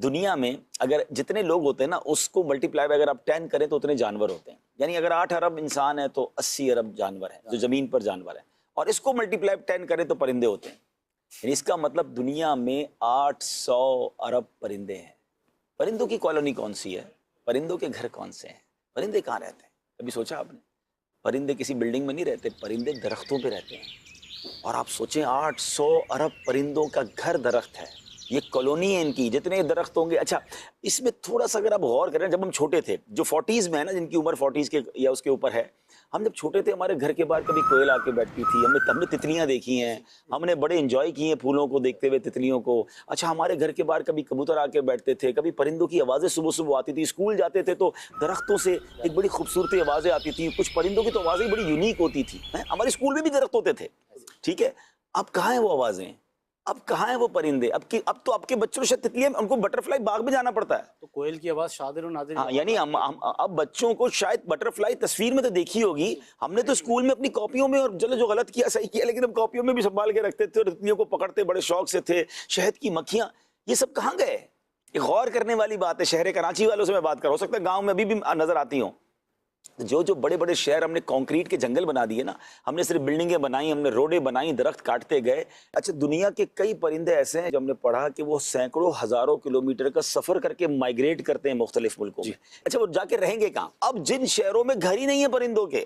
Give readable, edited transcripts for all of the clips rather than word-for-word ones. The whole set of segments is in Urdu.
دنیا میں اگر جتنے لوگ ہوتے ہیں نا اس کو ملٹیپلائی اگر آپ 10 کریں تو اتنے جانور ہوتے ہیں. یعنی اگر 8 ارب انسان ہے تو 80 ارب جانور ہیں جو زمین پر جانور ہیں, اور اس کو ملٹیپلائی 10 کریں تو پرندے ہوتے ہیں. یعنی اس کا مطلب دنیا میں 800 ارب پرندے ہیں. پرندوں کی کالونی کون سی ہے؟ پرندوں کے گھر کون سے ہیں؟ پرندے کہاں رہتے ہیں؟ کبھی سوچا آپ نے؟ پرندے کسی بلڈنگ میں نہیں رہتے, پرندے درختوں پہ رہتے ہیں. اور آپ سوچیں 800 ارب پرندوں کا گھر درخت ہے, یہ کالونی ہے ان کی, جتنے درخت ہوں گے. اچھا اس میں تھوڑا سا اگر آپ غور کریں, جب ہم چھوٹے تھے, جو 40s میں ہے نا, جن کی عمر 40s کے یا اس کے اوپر ہے, ہم جب چھوٹے تھے ہمارے گھر کے باہر کبھی کوئل آ کے بیٹھتی تھی, ہم نے تتلیاں دیکھی ہیں, ہم نے بڑے انجوائے کیے ہیں پھولوں کو دیکھتے ہوئے, تتلیوں کو. اچھا ہمارے گھر کے باہر کبھی کبوتر آ کے بیٹھتے تھے, کبھی پرندوں کی آوازیں صبح صبح آتی تھی, اسکول جاتے تھے تو درختوں سے ایک بڑی خوبصورتی آوازیں آتی تھی. کچھ پرندوں کی تو آوازیں بڑی یونیک ہوتی تھی. ہمارے اسکول میں بھی درخت ہوتے تھے, ٹھیک ہے. اب کہاں ہیں وہ آوازیں؟ اب کہاں ہیں وہ پرندے؟ اب تو آپ کے بچوں شاید تتلیاں ان کو بٹرفلائی باغ میں جانا پڑتا ہے. تو کوئل کی آواز شادر و نادر. ہاں یعنی اب بچوں کو شاید بٹرفلائی تصویر میں تو دیکھی ہوگی, ہم نے تو اسکول میں اپنی کاپیوں میں, اور چلو جو غلط کیا صحیح کیا, لیکن ہم کاپیوں میں بھی سنبھال کے رکھتے تھے اور تتلیوں کو پکڑتے بڑے شوق سے تھے. شہد کی مکھیاں, یہ سب کہاں گئے؟ یہ غور کرنے والی بات ہے. شہر کراچی والوں سے میں بات کر رہا ہوں, ہو سکتا ہے گاؤں میں ابھی بھی نظر آتی ہوں. جو بڑے بڑے شہر ہم نے کانکریٹ کے جنگل بنا دیے نا, ہم نے صرف بلڈنگیں بنائی, ہم نے روڈیں بنائی, درخت کاٹتے گئے. اچھا دنیا کے کئی پرندے ایسے ہیں جو ہم نے پڑھا کہ وہ سینکڑوں ہزاروں کلومیٹر کا سفر کر کے مائگریٹ کرتے ہیں مختلف ملکوں میں. اچھا وہ جا کے رہیں گے کہاں؟ اب جن شہروں میں گھر ہی نہیں ہے پرندوں کے,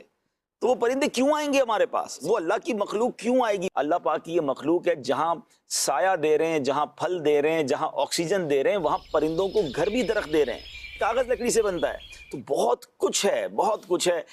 تو وہ پرندے کیوں آئیں گے ہمارے پاس؟ وہ اللہ کی مخلوق کیوں آئے گی؟ اللہ پاک کی یہ مخلوق ہے, جہاں سایہ دے رہے ہیں, جہاں پھل دے رہے ہیں, جہاں آکسیجن دے رہے ہیں, وہاں پرندوں کو گھر بھی درخت دے رہے ہیں. کاغذ لکڑی سے بنتا ہے. تو بہت کچھ ہے, بہت کچھ ہے.